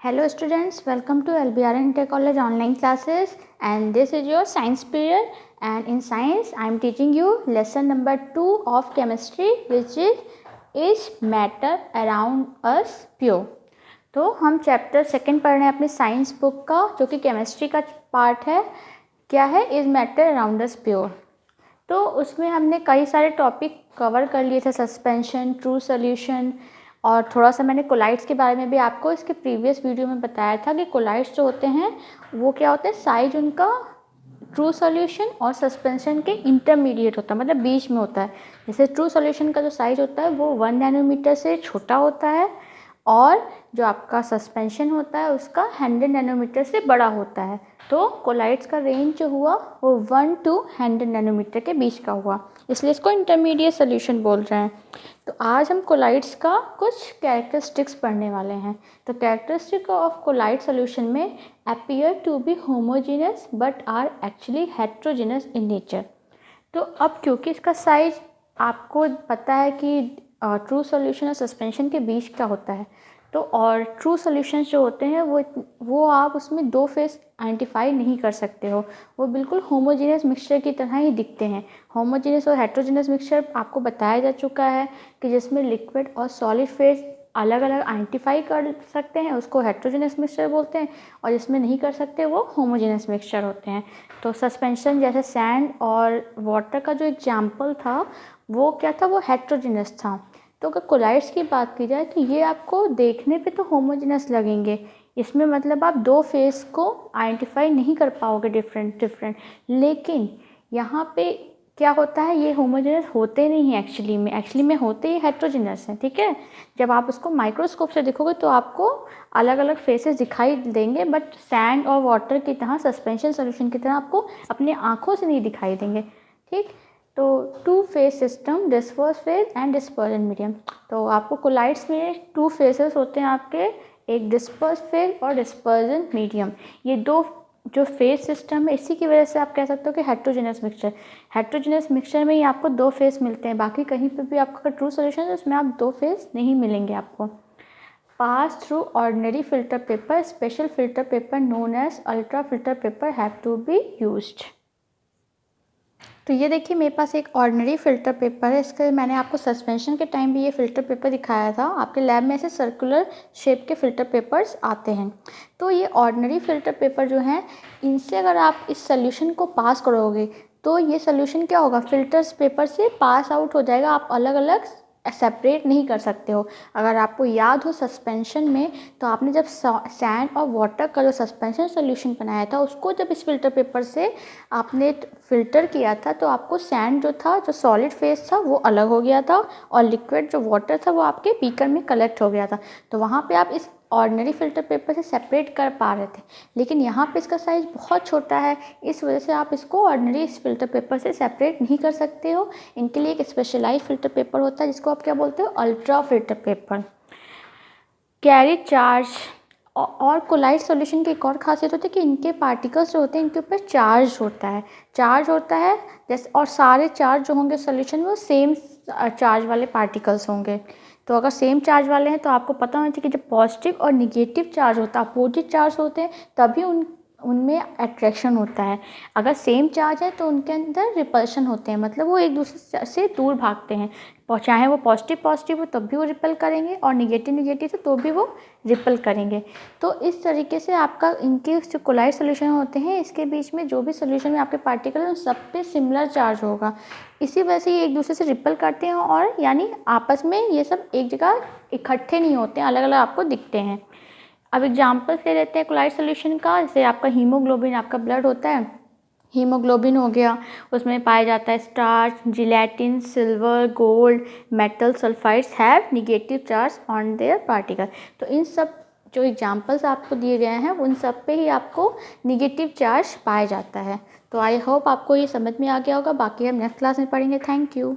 Hello students, welcome to LBR Inter College online classes, and this is your science period, and in science I am teaching you lesson number 2 of chemistry, which is matter around us pure. तो हम chapter second पढ़ रहे हैं अपनी science book का, जो कि chemistry का पार्ट है. क्या है? Is matter around us pure. तो उसमें हमने कई सारे टॉपिक कवर कर लिए थे, सस्पेंशन, ट्रू सोल्यूशन, और थोड़ा सा मैंने कोलाइड्स के बारे में भी आपको इसके प्रीवियस वीडियो में बताया था कि कोलाइड्स जो होते हैं वो क्या होते हैं, साइज उनका ट्रू सॉल्यूशन और सस्पेंशन के इंटरमीडिएट होता है, मतलब बीच में होता है. जैसे ट्रू सॉल्यूशन का जो साइज होता है वो 1 नैनोमीटर से छोटा होता है, और जो आपका सस्पेंशन होता है उसका 100 नैनोमीटर से बड़ा होता है. तो कोलाइड्स का रेंज जो हुआ वो 1 to 100 नैनोमीटर के बीच का हुआ, इसलिए इसको इंटरमीडिएट सोल्यूशन बोल रहे हैं. तो आज हम कोलाइड्स का कुछ कैरेक्टरिस्टिक्स पढ़ने वाले हैं. तो कैरेक्टरिस्टिक ऑफ कोलाइड सोल्यूशन में appear to be homogeneous but are actually heterogeneous in nature. तो अब क्योंकि इसका साइज आपको पता है कि ट्रू सॉल्यूशन और सस्पेंशन के बीच का होता है, तो और ट्रू सॉल्यूशंस जो होते हैं वो आप उसमें दो फेस आइडेंटिफाई नहीं कर सकते हो, वो बिल्कुल होमोजीनियस मिक्सचर की तरह ही दिखते हैं. होमोजीनियस और हेट्रोजीनियस मिक्सचर आपको बताया जा चुका है कि जिसमें लिक्विड और सॉलिड फेस अलग अलग आइडेंटिफाई कर सकते हैं, उसको हेट्रोजीनियस मिक्सचर बोलते हैं, और जिसमें नहीं कर सकते वो होमोजीनियस मिक्सचर होते हैं. तो सस्पेंशन जैसे सैंड और वाटर का जो एग्जाम्पल था वो क्या था, वो हेट्रोजीनियस था. तो अगर कोलाइड्स की बात की जाए तो ये आपको देखने पे तो होमोजीनियस लगेंगे, इसमें मतलब आप दो फेस को आइडेंटिफाई नहीं कर पाओगे डिफरेंट, लेकिन यहाँ पे क्या होता है, ये होमोजीनियस होते नहीं हैं एक्चुअली में होते ही हेट्रोजीनियस हैं. ठीक है, जब आप उसको माइक्रोस्कोप से देखोगे तो आपको अलग अलग फेसेस दिखाई देंगे, बट सैंड और वाटर की तरह, सस्पेंशन सोल्यूशन की तरह आपको अपने आँखों से नहीं दिखाई देंगे. ठीक, तो two phase system, disperse phase and dispersion medium. तो आपको कोलाइड्स में टू फेसेस होते हैं आपके, एक डिस्पर्स फेस और डिस्पर्जन मीडियम. ये दो जो फेस सिस्टम है, इसी की वजह से आप कह सकते हो कि हेट्रोजीनियस मिक्सचर में ही आपको दो फेस मिलते हैं. बाकी कहीं पे भी आपका ट्रू सोल्यूशन है उसमें आप दो फेस नहीं मिलेंगे आपको. Pass through ordinary filter paper, special filter paper known as ultra filter paper have to be used. तो ये देखिए मेरे पास एक ऑर्डिनरी फ़िल्टर पेपर है. इसके मैंने आपको सस्पेंशन के टाइम भी ये फ़िल्टर पेपर दिखाया था. आपके लैब में ऐसे सर्कुलर शेप के फ़िल्टर पेपर्स आते हैं. तो ये ऑर्डिनरी फ़िल्टर पेपर जो हैं, इनसे अगर आप इस सोल्यूशन को पास करोगे तो ये सोल्यूशन क्या होगा, फ़िल्टर्स पेपर से पास आउट हो जाएगा. आप अलग अलग सेपरेट नहीं कर सकते हो. अगर आपको याद हो सस्पेंशन में, तो आपने जब सैंड और वाटर का जो सस्पेंशन सोल्यूशन बनाया था उसको जब इस फिल्टर पेपर से आपने फ़िल्टर किया था, तो आपको सैंड जो था, जो सॉलिड फेस था वो अलग हो गया था, और लिक्विड जो वाटर था वो आपके बीकर में कलेक्ट हो गया था. तो वहाँ पे आप इस ऑर्डिनरी फ़िल्टर पेपर से सेपरेट कर पा रहे थे. लेकिन यहाँ पे इसका साइज़ बहुत छोटा है, इस वजह से आप इसको ऑर्डिनरी इस फ़िल्टर पेपर से सेपरेट नहीं कर सकते हो. इनके लिए एक स्पेशलाइज फ़िल्टर पेपर होता है जिसको आप क्या बोलते हो, ultra filter paper. Carry charge. और कोलाइड सॉल्यूशन की एक और खासियत होती है कि इनके पार्टिकल्स जो होते हैं इनके ऊपर चार्ज होता है जैसे, और सारे चार्ज जो होंगे सॉल्यूशन में वो सेम चार्ज वाले पार्टिकल्स होंगे. तो अगर सेम चार्ज वाले हैं तो आपको पता होना चाहिए कि जब पॉजिटिव और निगेटिव चार्ज होता है, अपोजिट चार्ज होते हैं, तभी उनमें अट्रैक्शन होता है. अगर सेम चार्ज है तो उनके अंदर रिपल्शन होते हैं, मतलब वो एक दूसरे से दूर भागते हैं. चाहे वो पॉजिटिव हो तब भी वो रिपेल करेंगे, और निगेटिव से तो भी वो रिपेल करेंगे. तो इस तरीके से आपका इनके जो कोलाइड सोल्यूशन होते हैं, इसके बीच में जो भी सोल्यूशन में आपके पार्टिकल हैं उन सब पे सिमिलर चार्ज होगा. इसी वजह से ये एक दूसरे से रिपेल करते हैं, और यानी आपस में ये सब एक जगह इकट्ठे नहीं होते हैं, अलग अलग आपको दिखते हैं. अब एग्जाम्पल्स ले लेते हैं कोलाइड सोल्यूशन का. जैसे आपका हीमोग्लोबिन, आपका ब्लड होता है, हीमोग्लोबिन हो गया, उसमें पाया जाता है starch, gelatin, silver, gold, metal sulphides have negative charge on their particle. तो इन सब जो एग्जाम्पल्स आपको दिए गए हैं उन सब पे ही आपको निगेटिव चार्ज पाया जाता है. तो आई होप आपको ये समझ में आ गया होगा. बाकी हम नेक्स्ट क्लास में पढ़ेंगे. Thank you.